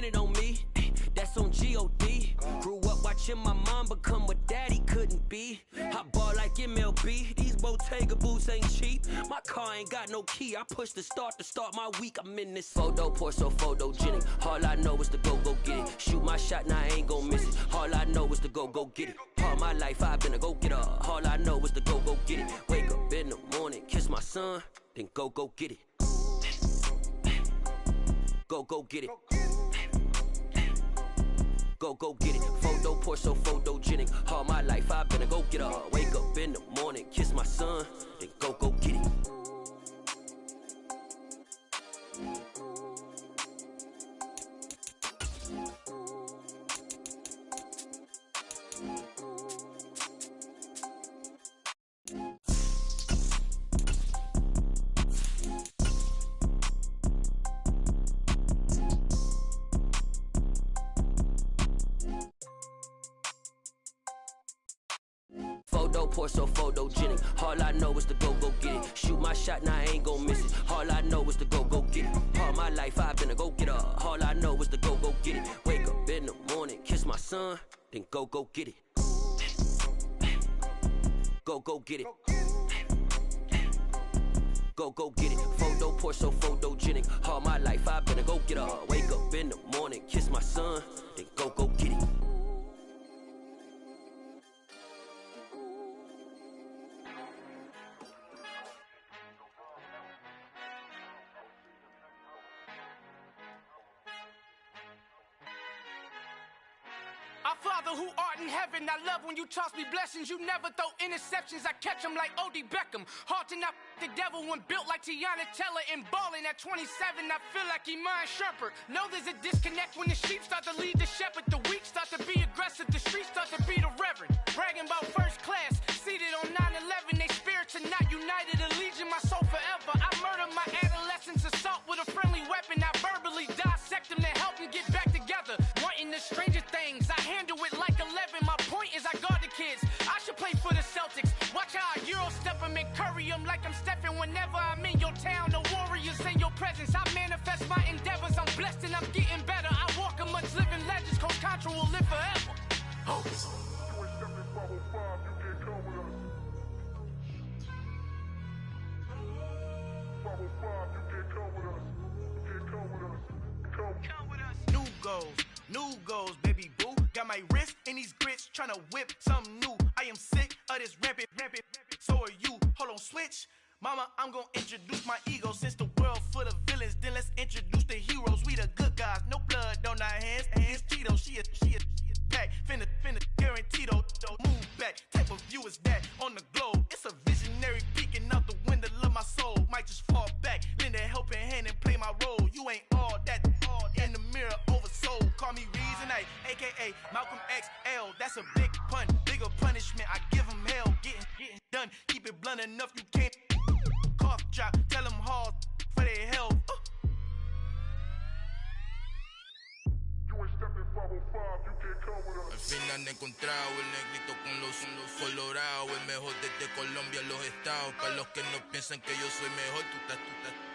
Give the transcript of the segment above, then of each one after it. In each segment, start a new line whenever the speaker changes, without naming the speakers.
depended on me. That's on G.O.D. Grew up watching my mom become what daddy couldn't be. I ball like MLB, these Bottega boots ain't cheap. My car ain't got no key, I push the start to start my week. I'm in this photo, pour so photogenic. All I know is to go get it. Shoot my shot, now I ain't gon' miss it. All I know is to go get it. All my life I've been a go-getter. All I know is to go get it. Wake up in the morning, kiss my son, then go get it. Go get it. Go get it. Photo, pour so photogenic. All my life I've been a go-getter. Wake up in the morning, kiss my son, then go get it. Pour so photogenic. All I know is to go get it. Shoot my shot, now I ain't gon' miss it. All I know is to go get it. All my life I've been a go-getter. All I know is to go get it. Wake up in the morning, kiss my son, then go get it. Go get it. Go get it. Photo, pour so photogenic. All my life I've been a go-getter. Wake up in the morning, kiss my son, then go get it.
Our Father who art in heaven, I love when you toss me blessings. You never throw interceptions, I catch them like O.D. Beckham. Hard to not the devil when built like Tiana Teller. And balling at 27, I feel like Iman Shumpert. Know there's a disconnect when the sheep start to lead the shepherd. The weak start to be aggressive, the streets start to be the reverend. Bragging about first class, seated on 9/11. They spirits are not united, a legion, my soul forever. I murdered my adolescence, assault with a friendly weapon. I verbally dissect them to help them get back together. Wanting the stranger things, I handle it like 11. My point is I guard the kids. I should play for the Celtics. Watch how I Euro step them and curry them like I'm stepping. Whenever I'm in your town, the warriors in your presence. I manifest my endeavors. I'm blessed and I'm getting better. I walk amongst living legends. Coach Contra will live forever. Oh. New goals, baby boo. Got my wrist in these grits, tryna whip something new. I am sick of this rampant. So are you. Hold on, switch. Mama, I'm gonna introduce my ego. Since the world full of villains, then let's introduce the heroes. We the good guys, no blood on our hands. Hands Tito, she is back. Finna, guaranteed. Move back. Type of view is that on the globe? It's a visionary peeking out the window of my soul. Might just fall back, lend a helping hand and play my role. You ain't all that. In the mirror, oversold. Call me Reason A, aka Malcolm XL. That's a big pun, bigger punishment. I give him hell. Getting done. Keep it blunt enough. You can't cough drop. Tell them hard for their health.
Al fin han encontrado el negrito con los colorados, el mejor desde Colombia, los estados. Para los que no piensan que yo soy mejor,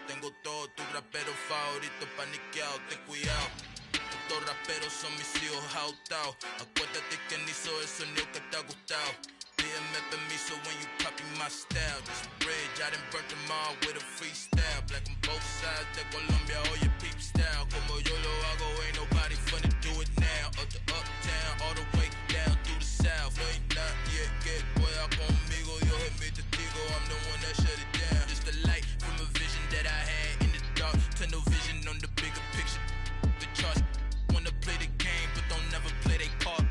tengo todo, tu rapero favorito paniqueado, ten cuidado. Estos raperos son mis hijos jautados. Acuérdate que ni hizo el sonido que te ha gustado. Pídeme permiso when you copy my style. This bridge, I done burnt them all with a freestyle. Black on both sides de Colombia, oye peep style. Como yo lo hago, ain't nobody finna do it now. Up to uptown, all the way down through the south. No hay nadie que pueda conmigo, Dios es mi testigo. I'm the one that shut it down. Just the light from a vision that I had in the dark. Tunnel vision on the bigger picture. The charts wanna play the game, but don't never play their part.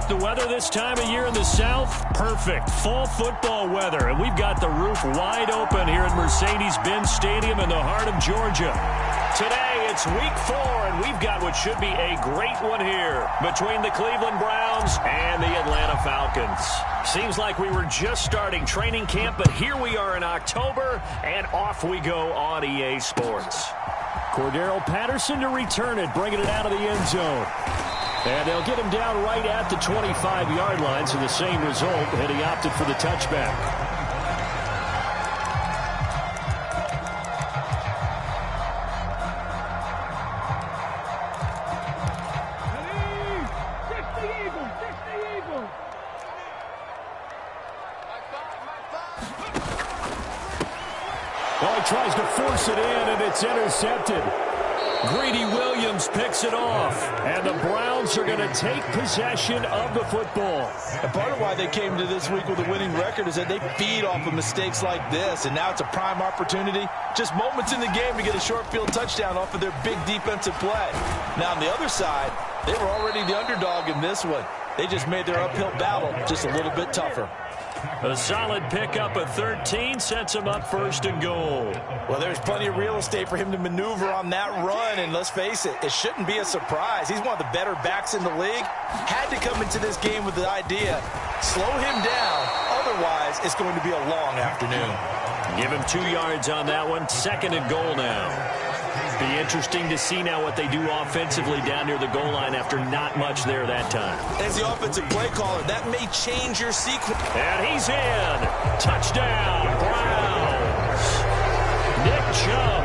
the weather this time of year in the South? Perfect. Fall football weather. And we've got the roof wide open here at Mercedes-Benz Stadium in the heart of Georgia. Today, it's week 4, and we've got what should be a great one here between the Cleveland Browns and the Atlanta Falcons. Seems like we were just starting training camp, but here we are in October, and off we go on EA Sports. Cordero Patterson to return it, bringing it out of the end zone. And they'll get him down right at the 25-yard line, so the same result, and he opted for the touchback. Oh, he tries to force it in, and it's intercepted. Greedy Williams picks it off, and the Browns are going to take possession of the football.
And part of why they came to this week with a winning record is that they feed off of mistakes like this, and now it's a prime opportunity. Just moments in the game to get a short field touchdown off of their big defensive play. Now, on the other side, they were already the underdog in this one. They just made their uphill battle just a little bit tougher.
A solid pickup of 13 sets him up first and goal.
Well, there's plenty of real estate for him to maneuver on that run, and let's face it, it shouldn't be a surprise. He's one of the better backs in the league. Had to come into this game with the idea, slow him down, otherwise it's going to be a long afternoon.
Give him 2 yards on that one, second and goal now. Be interesting to see now what they do offensively down near the goal line after not much there that time.
As the offensive play caller, that may change your sequence.
And he's in. Touchdown, Browns. Nick Chubb,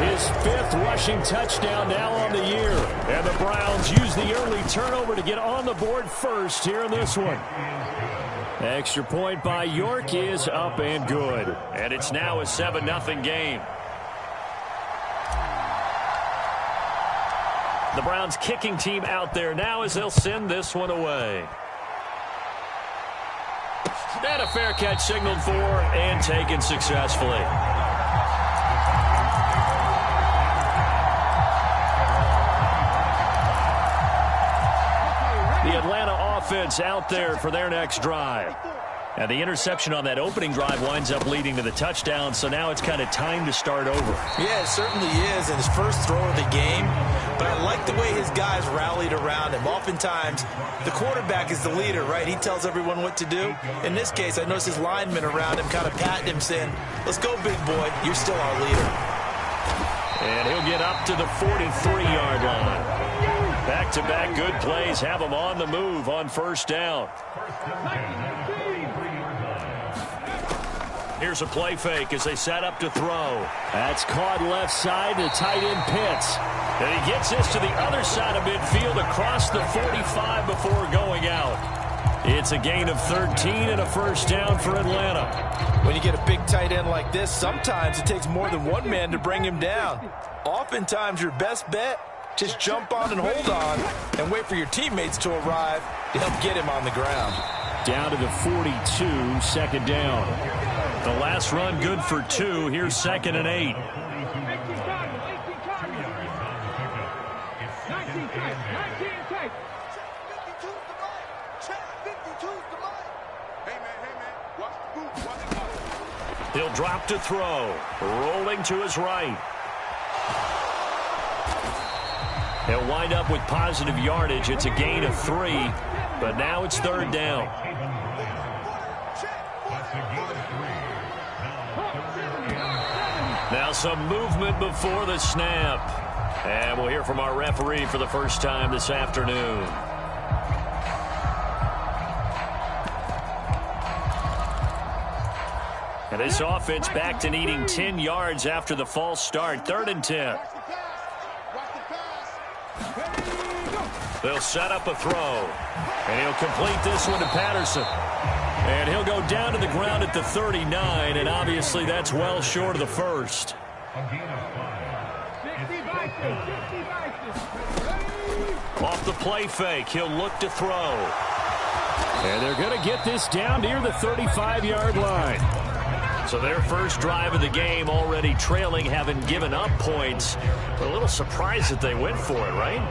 his 5th rushing touchdown now on the year. And the Browns use the early turnover to get on the board first here in this one. Extra point by York is up and good. And it's now a 7-0 game. The Browns kicking team out there now as they'll send this one away. And a fair catch signaled for and taken successfully. The Atlanta offense out there for their next drive. And the interception on that opening drive winds up leading to the touchdown, so now it's kind of time to start over.
Yeah, it certainly is, and his first throw of the game. But I like the way his guys rallied around him. Oftentimes, the quarterback is the leader, right? He tells everyone what to do. In this case, I noticed his linemen around him kind of patting him, saying, let's go, big boy. You're still our leader.
And he'll get up to the 43-yard line. Back-to-back good plays have him on the move on first down. Here's a play fake as they set up to throw. That's caught left side to tight end Pitts. And he gets this to the other side of midfield across the 45 before going out. It's a gain of 13 and a first down for Atlanta.
When you get a big tight end like this, sometimes it takes more than one man to bring him down. Oftentimes, your best bet, just jump on and hold on and wait for your teammates to arrive to help get him on the ground.
Down to the 42, second down. The last run good for 2. Here's 2nd and 8. He'll drop to throw. Rolling to his right. He'll wind up with positive yardage. It's a gain of 3, but now it's 3rd down. Now some movement before the snap. And we'll hear from our referee for the first time this afternoon. And this offense back to needing 10 yards after the false start. 3rd and 10. They'll set up a throw. And he'll complete this one to Patterson. And he'll go down to the ground at the 39, and obviously that's well short of the first. Off the play fake, he'll look to throw. And they're going to get this down near the 35-yard line. So their first drive of the game already trailing, having given up points. But a little surprised that they went for it, right?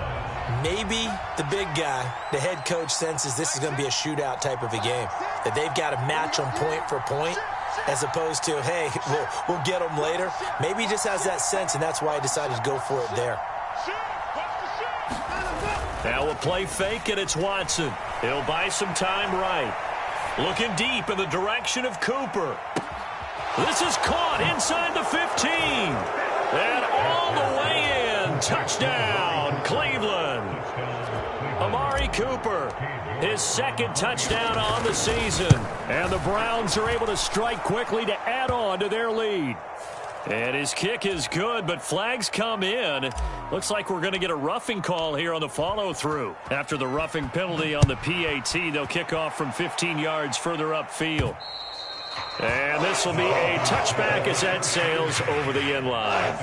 Maybe the big guy, the head coach, senses this is going to be a shootout type of a game, that they've got to match them point for point, as opposed to, hey, we'll get them later. Maybe he just has that sense, and that's why he decided to go for it there.
Now a play fake, and it's Watson. He'll buy some time right. Looking deep in the direction of Cooper. This is caught inside the 15. And all the way in. Touchdown, Cleveland. Amari Cooper, his second touchdown on the season. And the Browns are able to strike quickly to add on to their lead. And his kick is good, but flags come in. Looks like we're going to get a roughing call here on the follow-through. After the roughing penalty on the PAT, they'll kick off from 15 yards further upfield. And this will be a touchback as that sails over the end line.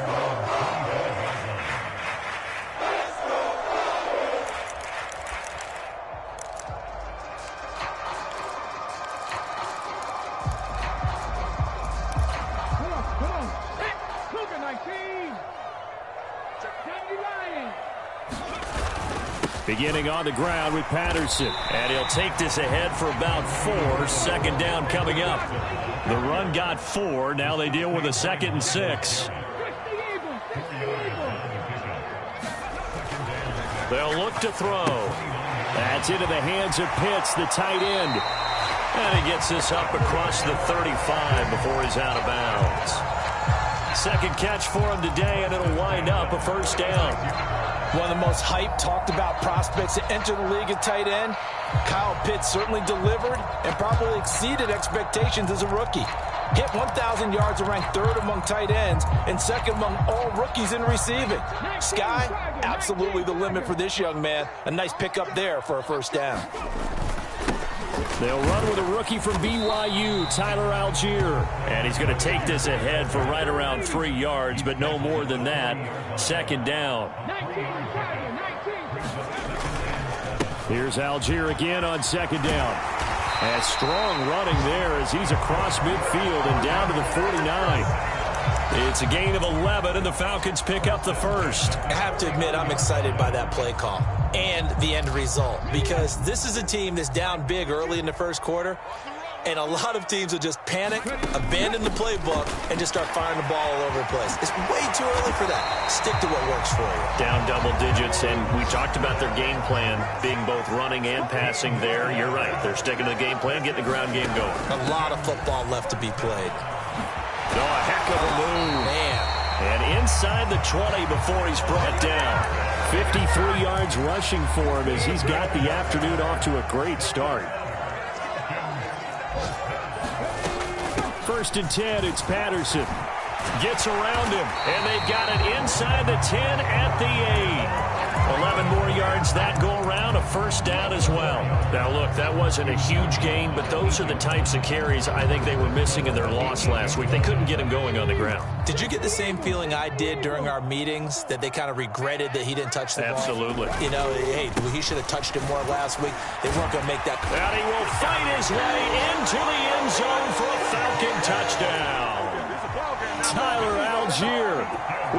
Beginning on the ground with Patterson. And he'll take this ahead for about 4. Second down coming up. The run got 4. Now they deal with a 2nd and 6. They'll look to throw. That's into the hands of Pitts, the tight end. And he gets this up across the 35 before he's out of bounds. Second catch for him today, and it'll wind up a first down.
One of the most hyped, talked about prospects to enter the league at tight end. Kyle Pitts certainly delivered and probably exceeded expectations as a rookie. Hit 1,000 yards and ranked 3rd among tight ends and 2nd among all rookies in receiving. Sky, absolutely the limit for this young man. A nice pickup there for a first down.
They'll run with a rookie from BYU, Tyler Algier. And he's going to take this ahead for right around 3 yards, but no more than that. Second down. Here's Algier again on second down. And strong running there as he's across midfield and down to the 49. It's a gain of 11, and the Falcons pick up the first.
I have to admit, I'm excited by that play call and the end result, because this is a team that's down big early in the first quarter, and a lot of teams will just panic, abandon the playbook, and just start firing the ball all over the place. It's way too early for that. Stick to what works for you.
Down double digits, and we talked about their game plan being both running and passing there. You're right. They're sticking to the game plan, getting the ground game going.
A lot of football left to be played.
Oh, a heck of a move.
Man.
And inside the 20 before he's brought down. 53 yards rushing for him as he's got the afternoon off to a great start. 1st and 10, it's Patterson. Gets around him, and they've got it inside the 10 at the 8. 11 more yards that go around, a first down as well. Now, look, that wasn't a huge gain, but those are the types of carries I think they were missing in their loss last week. They couldn't get him going on the ground.
Did you get the same feeling I did during our meetings, that they kind of regretted that he didn't touch the ball?
Absolutely.
You know, hey, he should have touched it more last week. They weren't going to make that.
And he will fight his way into the end zone for a Falcon touchdown. Tyler Algier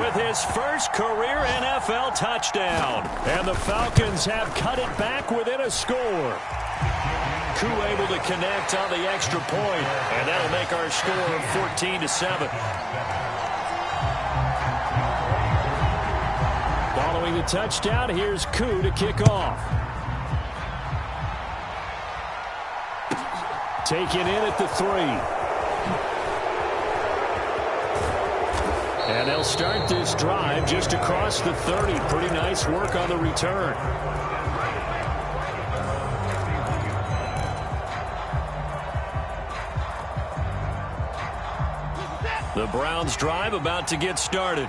with his first career NFL touchdown. And the Falcons have cut it back within a score. Koo able to connect on the extra point, and that'll make our score 14-7. Following the touchdown, here's Koo to kick off. Taken in at the 3. And they'll start this drive just across the 30. Pretty nice work on the return. The Browns drive about to get started.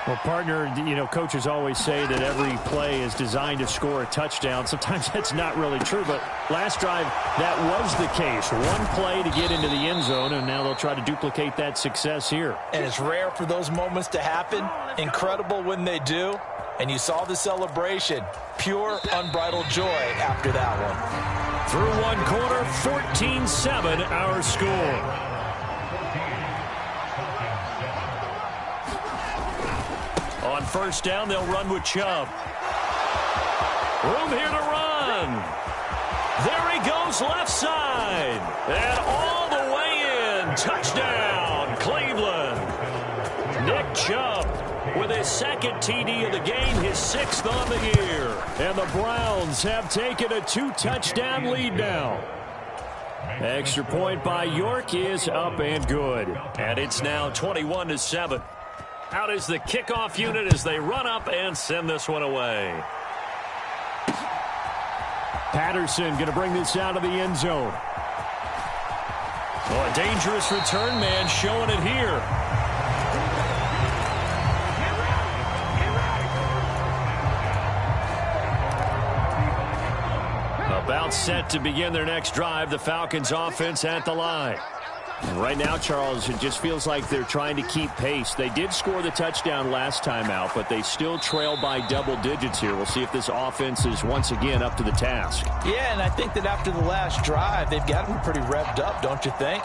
Well, partner, you know, coaches always say that every play is designed to score a touchdown. Sometimes that's not really true, but last drive, that was the case. One play to get into the end zone, and now they'll try to duplicate that success here.
And it's rare for those moments to happen. Incredible when they do. And you saw the celebration. Pure, unbridled joy after that one.
Through one quarter, 14-7 our score. On first down, they'll run with Chubb. Room here to run. There he goes left side. And all the way in. Touchdown, Cleveland. Nick Chubb with his second TD of the game, his 6th on the year. And the Browns have taken a 2-touchdown lead now. Extra point by York is up and good. And it's now 21-7. Out is the kickoff unit as they run up and send this one away. Patterson going to bring this out of the end zone. Oh, a dangerous return man showing it here. About set to begin their next drive, the Falcons offense at the line. Right now, Charles, it just feels like they're trying to keep pace. They did score the touchdown last time out, but they still trail by double digits here. We'll see if this offense is once again up to the task. Yeah, and I think that after the last drive, they've got them pretty revved up, don't you think?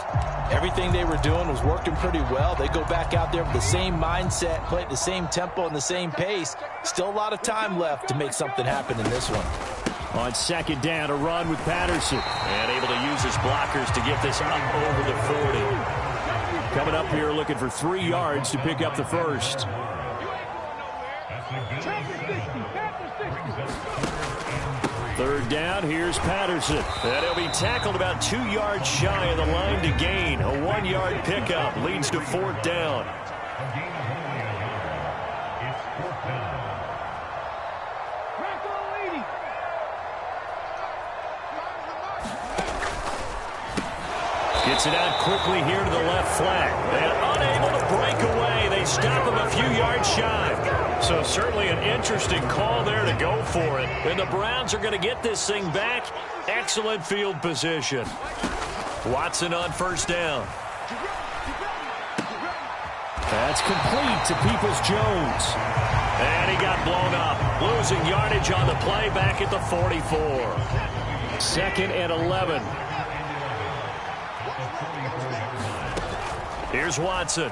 Everything they were doing was working pretty well. They go back out there with the same mindset, play at the same tempo and the same pace. Still a lot of time left to make something happen in this one. On second down, a run with Patterson. And able to use his blockers to get this up over the 40. Coming up here looking for 3 yards to pick up the first. Third down, here's Patterson. And he'll be tackled about 2 yards shy of the line to gain. A 1-yard pickup leads to 4th down. Gets it out quickly here to the left flat. And unable to break away. They stop him a few yards shy. So certainly an interesting call there to go for it. And the Browns are going to get this thing back. Excellent field position. Watson on first down. That's complete to Peoples-Jones. And he got blown up. Losing yardage on the play back at the 44. 2nd and 11. Here's Watson.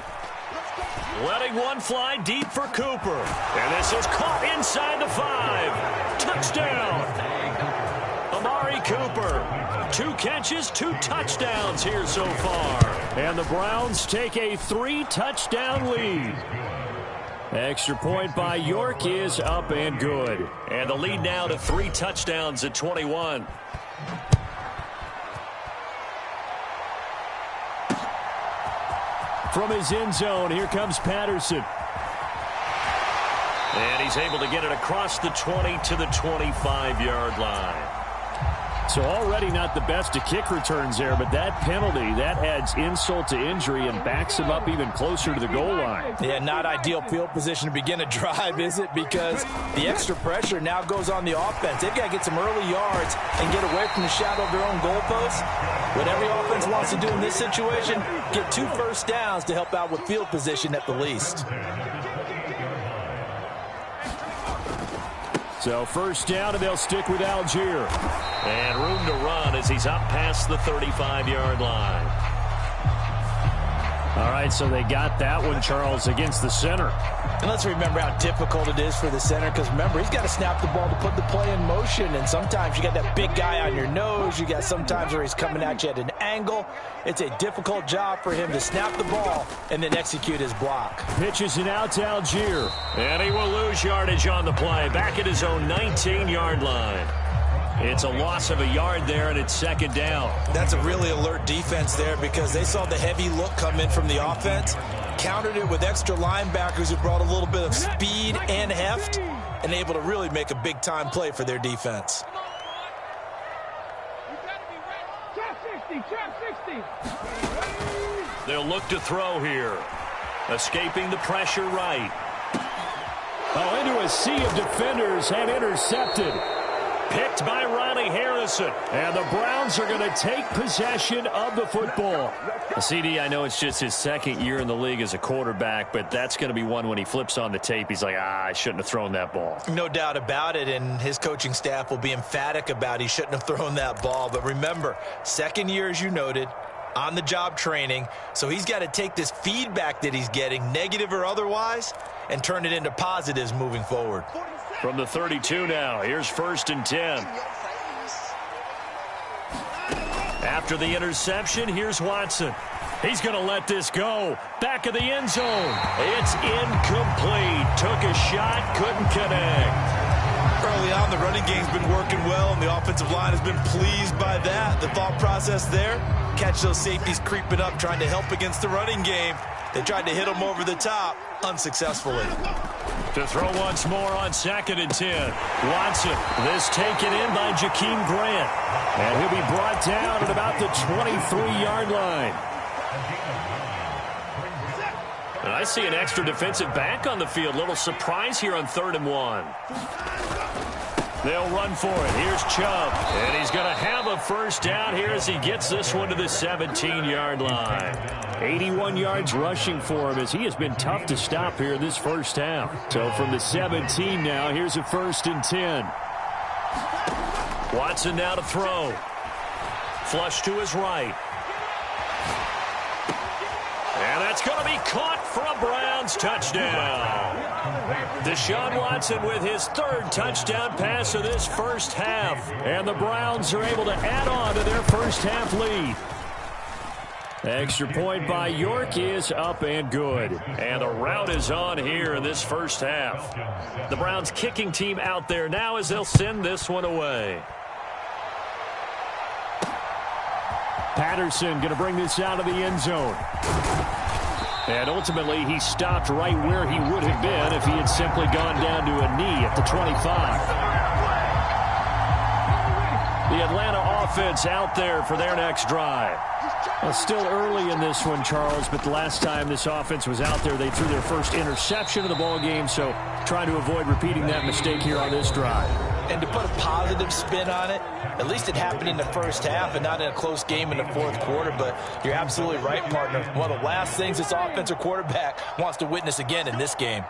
Letting one fly deep for Cooper. And this is caught inside the 5. Touchdown. Amari Cooper. 2 catches, 2 touchdowns here so far. And the Browns take a 3-touchdown lead. Extra point by York is up and good. And the lead now to 3 touchdowns at 21. From his end zone, here comes Patterson. And he's able to get it across the 20 to the 25-yard line. So already not the best of kick returns there, but that penalty, that adds insult to injury and backs him up even closer to the goal line. Yeah, not ideal field position to begin a drive, is it? Because the extra pressure now goes on the offense. They've got to get some early yards and get away from the shadow of their own goalposts. What every offense wants to do in this situation, get 2 first downs to help out with field position at the least. So first down, and they'll stick with Algier. And room to run as he's up past the 35-yard line. All right, so they got that one, Charles, against the center. And let's remember how difficult it is for the center, because remember, he's got to snap the ball to put the play in motion, and sometimes you got that big guy on your nose. You got sometimes where he's coming at you at an angle. It's a difficult job for him to snap the ball and then execute his block. Pitches it out to Algier. And he will lose yardage on the play, back at his own 19-yard line. It's a loss of a yard there, and it's second down. That's a really alert defense there because they saw the heavy look come in from the offense, countered it with extra linebackers who brought a little bit of speed and heft, and able to really make a big-time play for their defense. They'll look to throw here. Escaping the pressure right. Oh, into a sea of defenders and intercepted. Picked by Ronnie Harrison. And the Browns are going to take possession of the football. CD, I know it's just his second year in the league as a quarterback, but that's going to be one when he flips on the tape. He's like, I shouldn't have thrown that ball. No doubt about it, and his coaching staff will be emphatic about he shouldn't have thrown that ball. But remember, second year, as you noted,
on-the-job training. So he's got to take this feedback that he's getting, negative or otherwise, and turn it into positives moving forward.
From the 32 now, here's 1st and 10. After the interception, here's Watson. He's going to let this go. Back of the end zone. It's incomplete. Took a shot, couldn't connect.
Early on, the running game's been working well, and the offensive line has been pleased by that. The thought process there, catch those safeties creeping up, trying to help against the running game. They tried to hit them over the top, unsuccessfully.
To throw once more on 2nd and 10. Watson, this taken in by Jakeem Grant. And he'll be brought down at about the 23-yard line. And I see an extra defensive back on the field. Little surprise here on 3rd and 1. They'll run for it. Here's Chubb. And he's going to have a first down here as he gets this one to the 17-yard line. 81 yards rushing for him as he has been tough to stop here in this first half. So from the 17 now, here's a 1st and 10. Watson now to throw. Flush to his right. And that's going to be caught for a Browns touchdown. Deshaun Watson with his 3rd touchdown pass of this first half. And the Browns are able to add on to their first half lead. Extra point by York is up and good. And the rout is on here in this first half. The Browns kicking team out there now as they'll send this one away. Patterson going to bring this out of the end zone. And ultimately, he stopped right where he would have been if he had simply gone down to a knee at the 25. The Atlanta offense out there for their next drive. Well, still early in this one, Charles, but the last time this offense was out there, they threw their first interception of the ball game, so trying to avoid repeating that mistake here on this drive.
And to put a positive spin on it, at least it happened in the first half and not in a close game in the 4th quarter. But you're absolutely right, partner. One of the last things this offensive quarterback wants to witness again in this game.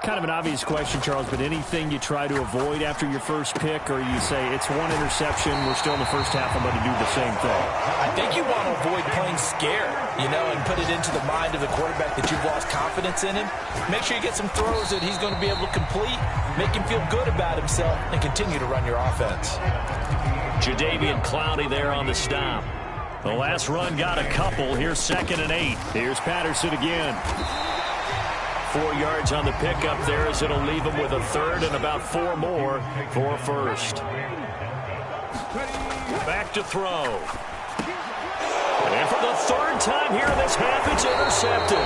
Kind of an obvious question, Charles, but anything you try to avoid after your first pick, or you say it's one interception, we're still in the first half, I'm going to do the same thing?
I think you want to avoid playing scared, and put it into the mind of the quarterback that you've lost confidence in him. Make sure you get some throws that he's going to be able to complete, make him feel good about himself, and continue to run your offense.
Jadeveon Clowney there on the stop. The last run got a couple. Here's 2nd and 8. Here's Patterson again. 4 yards on the pickup there as it'll leave him with a 3rd and about 4 more for 1st. Back to throw. And for the 3rd time here in this half, it's intercepted.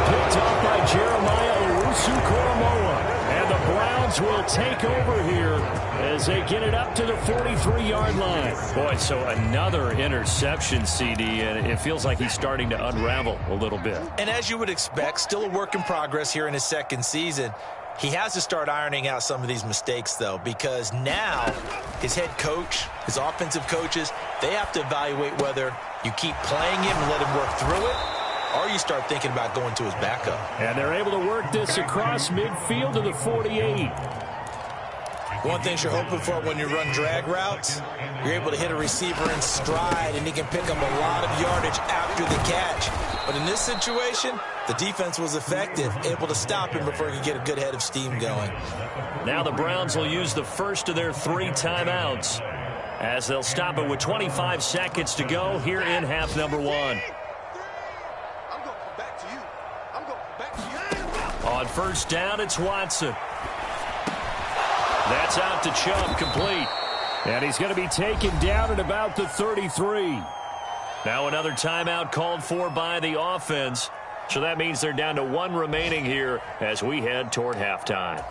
Picked off by Jeremiah Owusu-Koramoah. And the Browns will take over here as they get it up to the 43-yard line. Boy, so another interception, CD, and it feels like he's starting to unravel a little bit.
And as you would expect, still a work in progress here in his 2nd season. He has to start ironing out some of these mistakes, though, because now his head coach, his offensive coaches, they have to evaluate whether you keep playing him and let him work through it, or you start thinking about going to his backup.
And they're able to work this across midfield to the 48.
One thing you're hoping for when you run drag routes, you're able to hit a receiver in stride, and he can pick up a lot of yardage after the catch. But in this situation, the defense was effective, able to stop him before he could get a good head of steam going.
Now the Browns will use the first of their 3 timeouts as they'll stop it with 25 seconds to go here in half number 1. On 1st down, it's Watson. That's out to Chubb, complete. And he's going to be taken down at about the 33. Now another timeout called for by the offense. So that means they're down to 1 remaining here as we head toward halftime.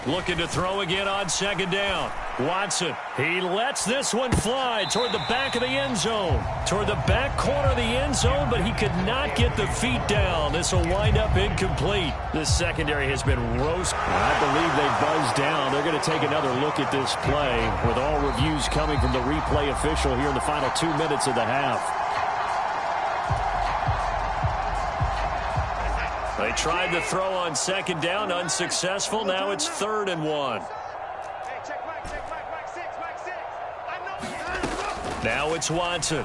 Looking to throw again on 2nd down. Watson, he lets this one fly toward the back of the end zone. Toward the back corner of the end zone, but he could not get the feet down. This will wind up incomplete. This secondary has been roasted. I believe they buzzed down. They're going to take another look at this play with all reviews coming from the replay official here in the final 2 minutes of the half. They tried to throw on second down, unsuccessful. Now it's 3rd and 1. Now it's Watson.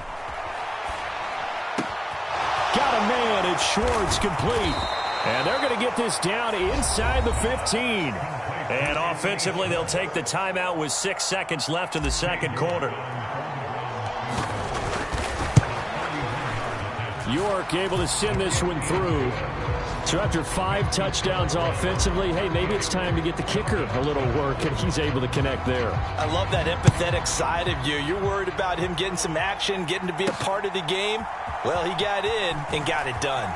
Got a man. It's Schwartz, complete. And they're going to get this down inside the 15. And offensively, they'll take the timeout with 6 seconds left in the second quarter. York able to send this one through. So after 5 touchdowns offensively, hey, maybe it's time to get the kicker a little work, and he's able to connect there.
I love that empathetic side of you. You're worried about him getting some action, getting to be a part of the game. Well, he got in and got it done.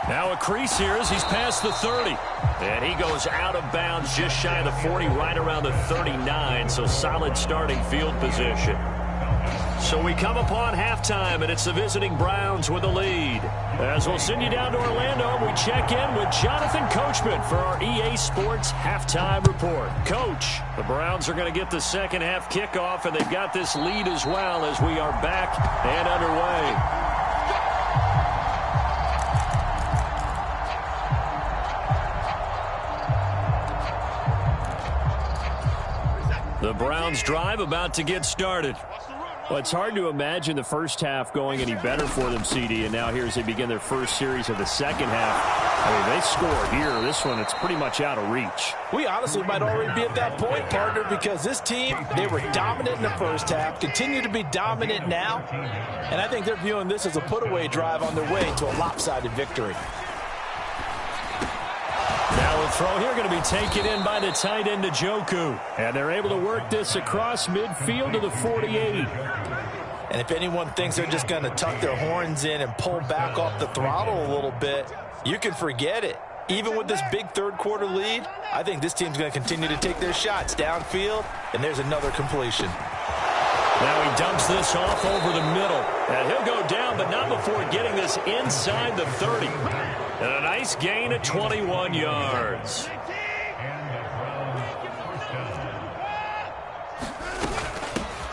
Now a crease here as he's past the 30. And he goes out of bounds just shy of the 40, right around the 39. So solid starting field position. So we come upon halftime, and it's the visiting Browns with the lead. As we'll send you down to Orlando, we check in with Jonathan Coachman for our EA Sports Halftime Report. Coach, the Browns are going to get the second half kickoff, and they've got this lead as well as we are back and underway. The Browns drive about to get started. Well, it's hard to imagine the first half going any better for them, CD, and now here as they begin their first series of the second half. I mean, they scored here. This one, it's pretty much out of reach.
We honestly might already be at that point, partner, because this team, they were dominant in the first half, continue to be dominant now, and I think they're viewing this as a put-away drive on their way to a lopsided victory.
Now the throw here going to be taken in by the tight end Njoku. And they're able to work this across midfield to the 48.
And if anyone thinks they're just going to tuck their horns in and pull back off the throttle a little bit, you can forget it. Even with this big third quarter lead, I think this team's going to continue to take their shots downfield, and there's another completion.
Now he dumps this off over the middle. And he'll go down, but not before getting this inside the 30. And a nice gain of 21 yards.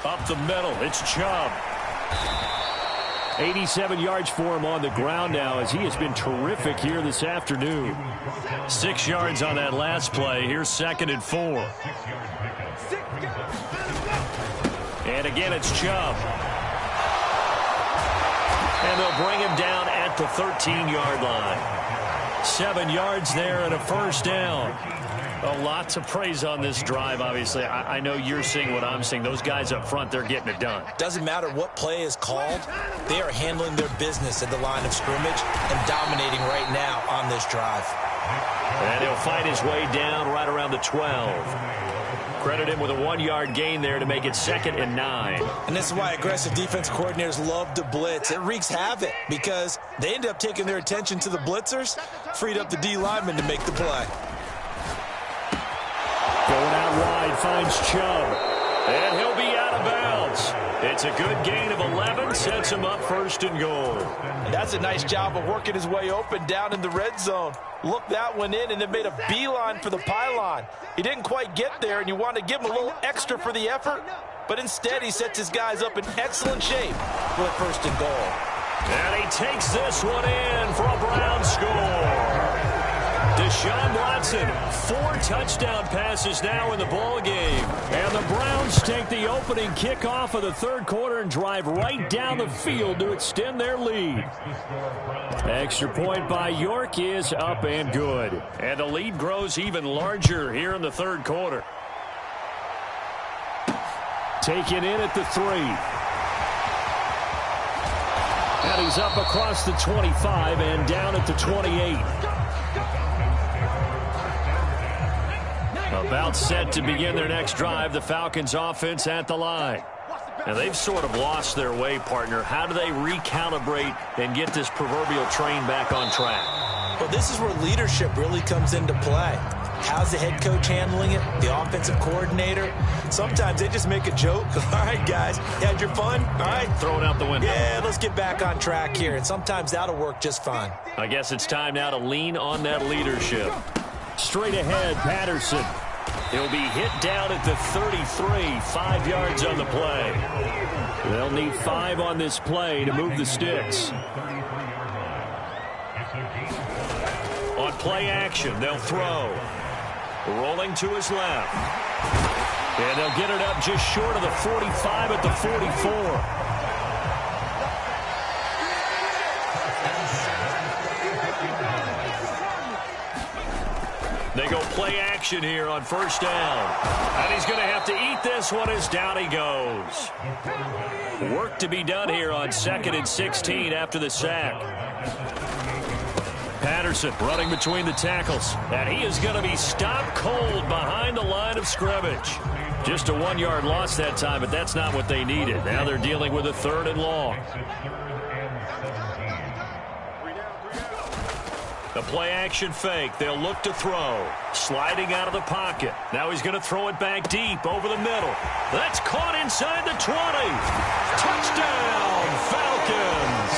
Up the middle, it's Chubb. 87 yards for him on the ground now as he has been terrific here this afternoon. 6 yards on that last play. Here's 2nd and 4. And again, it's Chubb. And they'll bring him down at the 13-yard line. 7 yards there and a first down. A lot to praise on this drive, obviously. I know you're seeing what I'm seeing. Those guys up front, they're getting it done.
Doesn't matter what play is called. They are handling their business at the line of scrimmage and dominating right now on this drive.
And he'll fight his way down right around the 12. Credit him with a 1-yard gain there to make it 2nd and 9.
And this is why aggressive defense coordinators love to blitz. It wreaks havoc because they end up taking their attention to the blitzers, freed up the D lineman to make the play.
Going out wide, finds Chubb. And he'll be out of bounds. It's a good gain of 11, sets him up 1st and goal.
And that's a nice job of working his way open down in the red zone. Looked that one in and then made a beeline for the pylon. He didn't quite get there, and you want to give him a little extra for the effort, but instead he sets his guys up in excellent shape for the 1st and goal.
And he takes this one in for a Brown score. Deshaun Watson, 4 touchdown passes now in the ball game. And the Browns take the opening kickoff of the third quarter and drive right down the field to extend their lead. Extra point by York is up and good. And the lead grows even larger here in the third quarter. Taken in at the 3. And he's up across the 25 and down at the 28. About set to begin their next drive, the Falcons offense at the line. And they've sort of lost their way, partner. How do they recalibrate and get this proverbial train back on track?
Well, this is where leadership really comes into play. How's the head coach handling it? The offensive coordinator? Sometimes they just make a joke. All right, guys, you had your fun? All right.
Throw it out the window.
Yeah, let's get back on track here. And sometimes that'll work just fine.
I guess it's time now to lean on that leadership. Straight ahead, Patterson. He'll be hit down at the 33, 5 yards on the play. They'll need 5 on this play to move the sticks. On play action, they'll throw. Rolling to his left. And they'll get it up just short of the 45 at the 44. They go play action here on first down. And he's going to have to eat this one as down he goes. Work to be done here on 2nd and 16 after the sack. Patterson running between the tackles. And he is going to be stopped cold behind the line of scrimmage. Just a 1-yard loss that time, but that's not what they needed. Now they're dealing with a 3rd and long. The play-action fake. They'll look to throw. Sliding out of the pocket. Now he's going to throw it back deep over the middle. That's caught inside the 20. Touchdown, Falcons.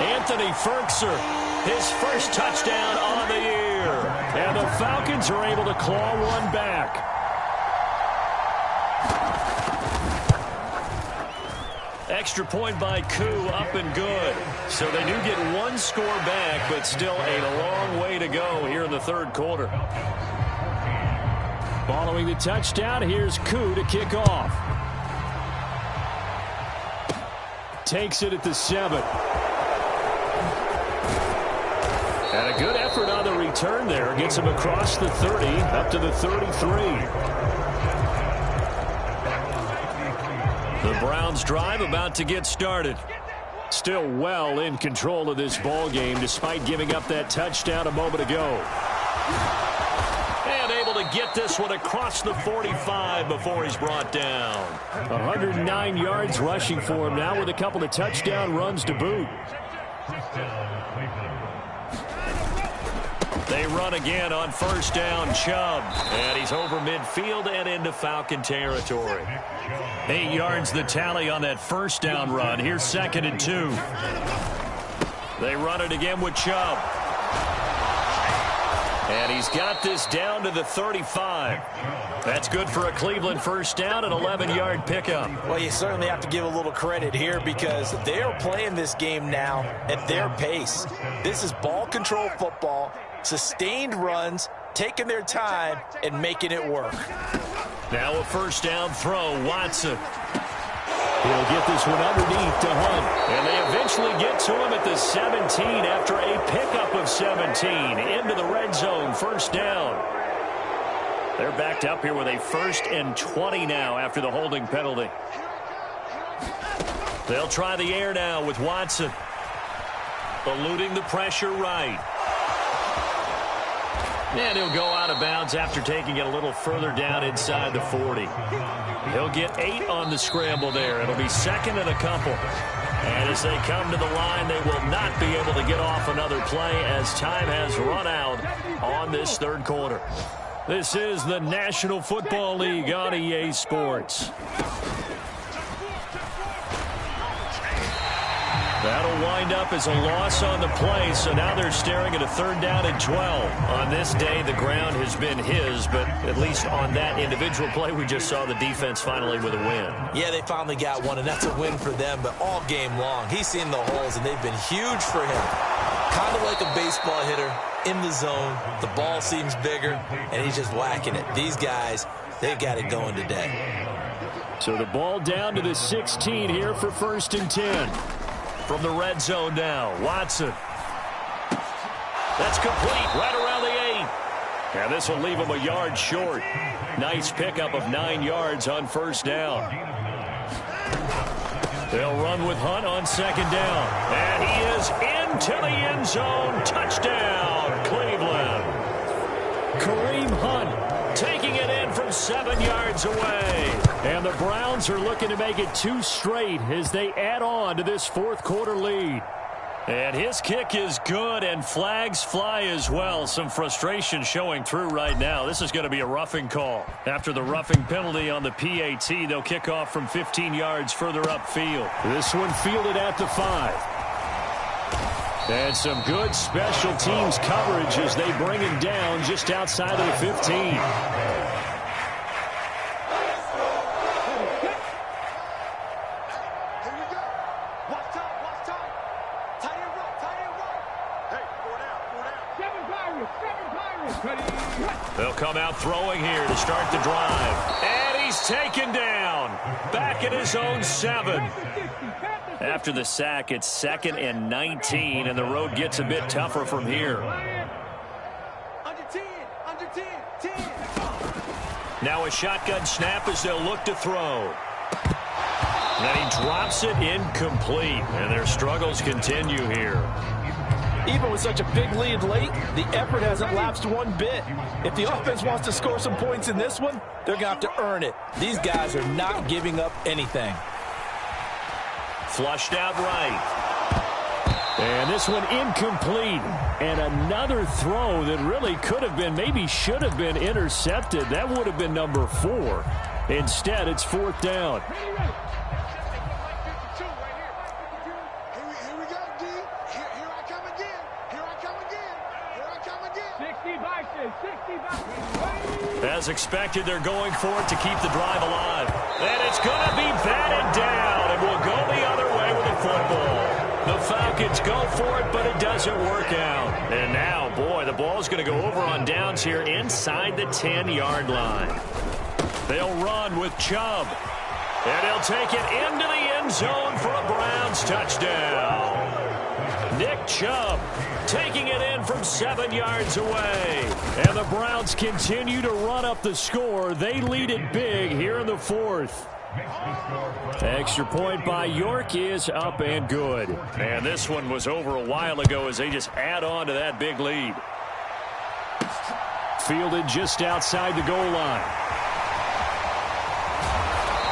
Anthony Ferkser, his first touchdown on the year. And the Falcons are able to claw one back. Extra point by Koo, up and good. So they do get one score back, but still a long way to go here in the 3rd quarter. Following the touchdown, here's Koo to kick off. Takes it at the 7. And a good effort on the return there. Gets him across the 30, up to the 33. The Browns drive about to get started. Still well in control of this ball game despite giving up that touchdown a moment ago. And able to get this one across the 45 before he's brought down. 109 yards rushing for him now with a couple of touchdown runs to boot. They run again on first down, Chubb. And he's over midfield and into Falcon territory. 8 yards the tally on that first down run. Here's 2nd and 2. They run it again with Chubb. And he's got this down to the 35. That's good for a Cleveland first down, an 11-yard pickup.
Well, you certainly have to give a little credit here because they are playing this game now at their pace. This is ball control football, sustained runs, taking their time, and making it work.
Now a first down throw, Watson. He'll get this one underneath to Hunt. And they eventually get to him at the 17 after a pickup of 17 into the red zone, first down. They're backed up here with a 1st and 20 now after the holding penalty. They'll try the air now with Watson. Eluding the pressure right. And he'll go out of bounds after taking it a little further down inside the 40. He'll get 8 on the scramble there. It'll be 2nd and a couple. And as they come to the line, they will not be able to get off another play as time has run out on this 3rd quarter. This is the National Football League on EA Sports. That'll wind up as a loss on the play, so now they're staring at a 3rd down and 12. On this day, the ground has been his, but at least on that individual play, we just saw the defense finally with a win.
Yeah, they finally got one, and that's a win for them, but all game long, he's seen the holes, and they've been huge for him. Kind of like a baseball hitter in the zone. The ball seems bigger, and he's just whacking it. These guys, they've got it going today.
So the ball down to the 16 here for 1st and 10. From the red zone now, Watson. That's complete right around the 8. And this will leave him a yard short. Nice pickup of 9 yards on first down. They'll run with Hunt on 2nd down. And he is into the end zone. Touchdown, Cleveland. Kareem Hunt taking it in from 7 yards away. And the Browns are looking to make it 2 straight as they add on to this 4th quarter lead. And his kick is good, and flags fly as well. Some frustration showing through right now. This is going to be a roughing call. After the roughing penalty on the PAT, they'll kick off from 15 yards further upfield. This one fielded at the 5. And some good special teams coverage as they bring him down just outside of the 15. They'll come out throwing here to start the drive. And he's taken down. Back at his own 7. After the sack, it's 2nd and 19, and the road gets a bit tougher from here.
Under 10, under 10, 10.
Now a shotgun snap as they'll look to throw. And he drops it incomplete, and their struggles continue here.
Even with such a big lead late, the effort hasn't lapsed one bit. If the offense wants to score some points in this one, they're going to have to earn it. These guys are not giving up anything.
Flushed out right. And this one incomplete. And another throw that really could have been, maybe should have been intercepted. That would have been number 4. Instead, it's 4th down.
Here we go, D. Here I come again. Here I come again. Here I come again.
60
As expected, they're going for it to keep the drive alive. And it's going to be batted down, and we'll go the other way with the football. The Falcons go for it, but it doesn't work out. And now, boy, the ball's going to go over on downs here inside the 10-yard line. They'll run with Chubb. And he'll take it into the end zone for a Browns touchdown. Nick Chubb taking it in from 7 yards away. And the Browns continue to run up the score. They lead it big here in the 4th. Extra point by York is up and good. And this one was over a while ago as they just add on to that big lead. Fielded just outside the goal line.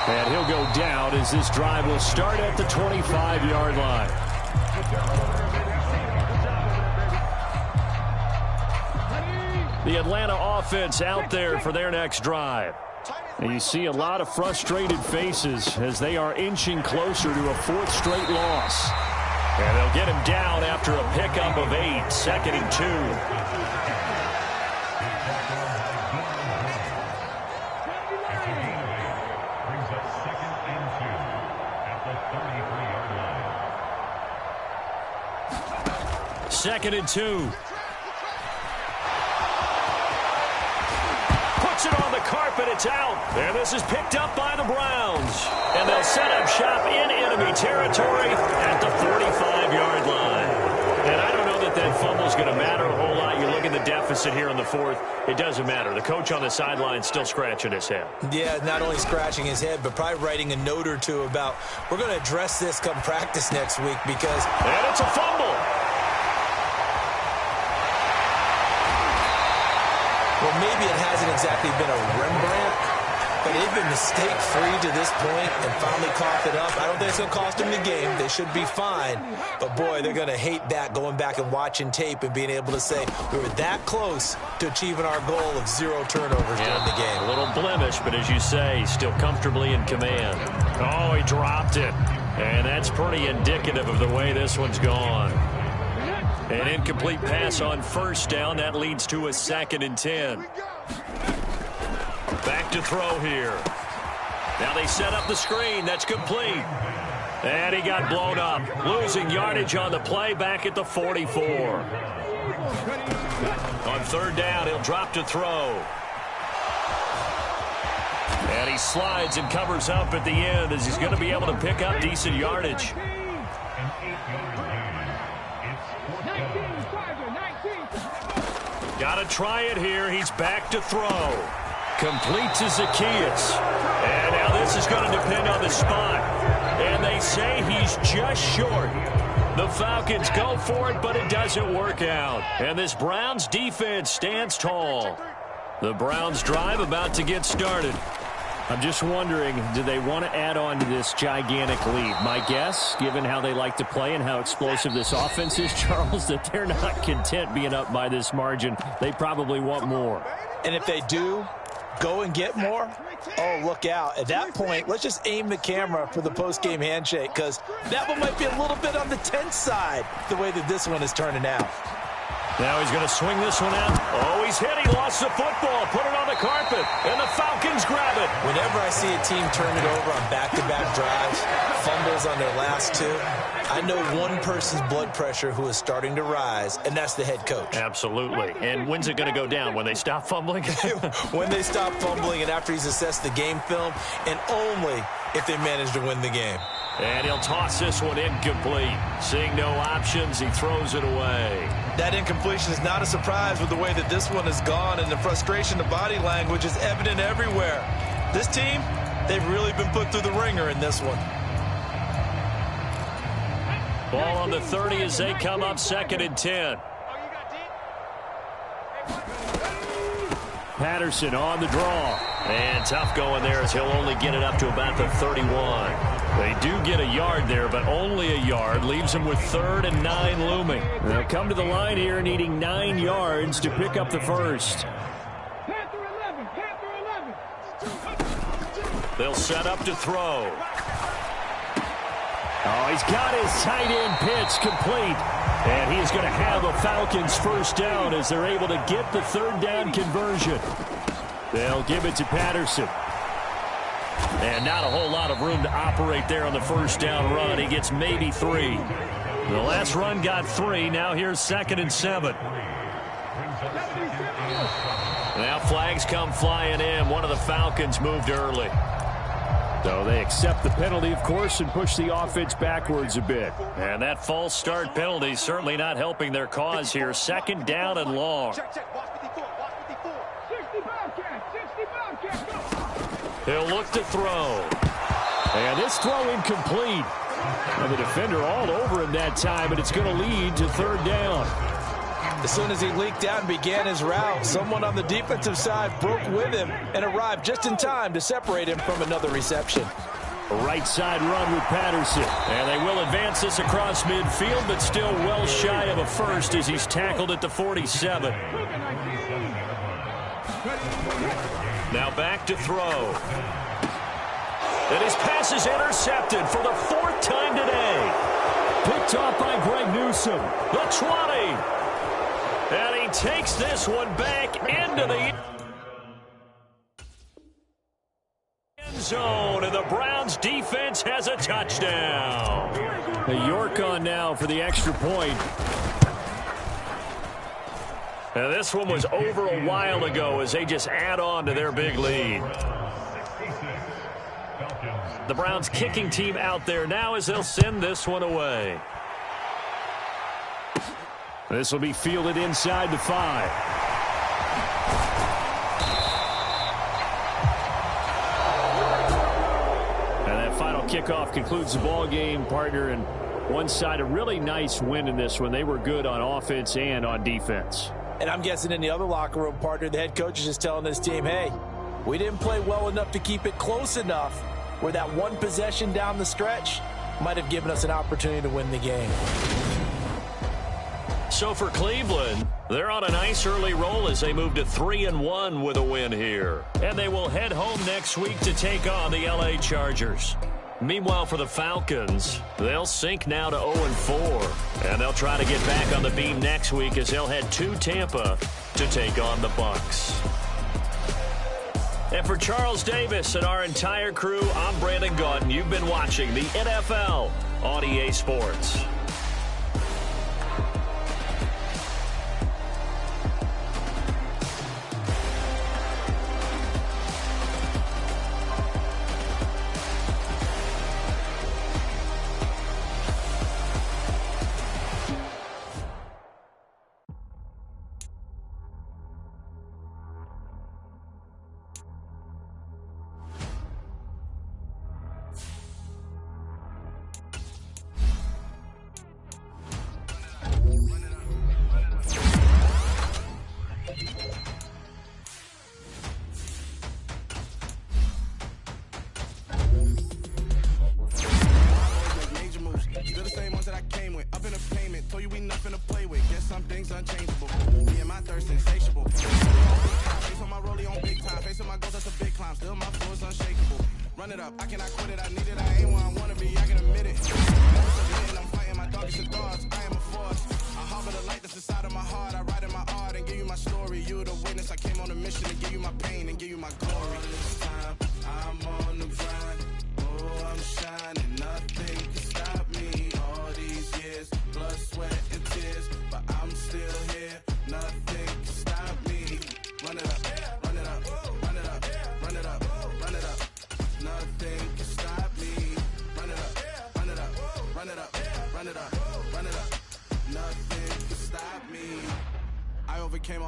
And he'll go down as this drive will start at the 25-yard line. The Atlanta offense out there for their next drive. And you see a lot of frustrated faces as they are inching closer to a 4th straight loss. And they'll get him down after a pickup of 8, 2nd and 2. Second and 2. Puts it on the carpet. It's out. And this is picked up by the Browns. And they'll set up shop in enemy territory at the 45-yard line. And I don't know that that fumble is going to matter a whole lot. You look at the deficit here in the 4th. It doesn't matter. The coach on the sideline still scratching his head.
Yeah, not only scratching his head, but probably writing a note or two about, we're going to address this come practice next week because...
And it's a fumble.
Well, maybe it hasn't exactly been a Rembrandt, but they've been mistake-free to this point and finally coughed it up. I don't think it's going to cost them the game. They should be fine. But, boy, they're going to hate that, going back and watching tape and being able to say we were that close to achieving our goal of 0 turnovers during the game.
A little blemish, but as you say, still comfortably in command. Oh, he dropped it. And that's pretty indicative of the way this one's gone. An incomplete pass on 1st down. That leads to a 2nd and 10. Back to throw here. Now they set up the screen. That's complete. And he got blown up. Losing yardage on the play back at the 44. On 3rd down, he'll drop to throw. And he slides and covers up at the end as he's going to be able to pick up decent yardage. Got to try it here. He's back to throw. Complete to Zacchaeus. And now this is going to depend on the spot. And they say he's just short. The Falcons go for it, but it doesn't work out. And this Browns defense stands tall. The Browns drive about to get started. I'm just wondering, do they want to add on to this gigantic lead? My guess, given how they like to play and how explosive this offense is, Charles, that they're not content being up by this margin. They probably want more.
And if they do go and get more, oh, look out. At that point, let's just aim the camera for the post-game handshake because that one might be a little bit on the tense side, the way that this one is turning out.
Now he's going to swing this one out. Oh, he's hit. He lost the football. Put it on the carpet. And the Falcons grab it.
Whenever I see a team turn it over on back-to-back drives, fumbles on their last 2, I know one person's blood pressure who is starting to rise, and that's the head coach.
Absolutely. And when's it going to go down? When they stop fumbling?
When they stop fumbling and after he's assessed the game film, and only if they manage to win the game.
And he'll toss this one incomplete. Seeing no options, he throws it away.
That incompletion is not a surprise with the way that this one has gone, and the frustration, the body language is evident everywhere. This team, they've really been put through the ringer in this one.
Ball on the 30 as they come up 2nd and 10. Patterson on the draw. And tough going there as he'll only get it up to about the 31. They do get a yard there, but only a yard. Leaves them with 3rd and 9 looming. They'll come to the line here needing 9 yards to pick up the first. They'll set up to throw. Oh, he's got his tight end pitch complete. And he's going to have a Falcons first down as they're able to get the 3rd down conversion. They'll give it to Patterson. And not a whole lot of room to operate there on the first down run. He gets maybe 3. The last run got 3. Now here's 2nd and 7. Now flags come flying in. One of the Falcons moved early. So they accept the penalty, of course, and push the offense backwards a bit. And that false start penalty certainly not helping their cause here. 2nd down and long. He'll look to throw. And this throw incomplete. And the defender all over him that time, and it's going to lead to 3rd down.
As soon as he leaked out and began his route, someone on the defensive side broke with him and arrived just in time to separate him from another reception.
A right side run with Patterson. And they will advance this across midfield, but still well shy of a first as he's tackled at the 47. Now back to throw. And his pass is intercepted for the 4th time today. Picked off by Greg Newsome. The 20. And he takes this one back into the end zone. And the Browns defense has a touchdown. A York on now for the extra point. And this one was over a while ago as they just add on to their big lead. The Browns kicking team out there now as they'll send this one away. This will be fielded inside the 5. And that final kickoff concludes the ball game, partner. And one side, a really nice win in this one. They were good on offense and on defense.
And I'm guessing in the other locker room, partner, the head coach is just telling this team, hey, we didn't play well enough to keep it close enough where that one possession down the stretch might have given us an opportunity to win the game.
So for Cleveland, they're on a nice early roll as they move to 3-1 with a win here. And they will head home next week to take on the LA Chargers. Meanwhile, for the Falcons, they'll sink now to 0-4. And they'll try to get back on the beam next week as they'll head to Tampa to take on the Bucs. And for Charles Davis and our entire crew, I'm Brandon Gaudin. You've been watching the NFL on EA Sports.
I'm shining, nothing can stop me. All these overcame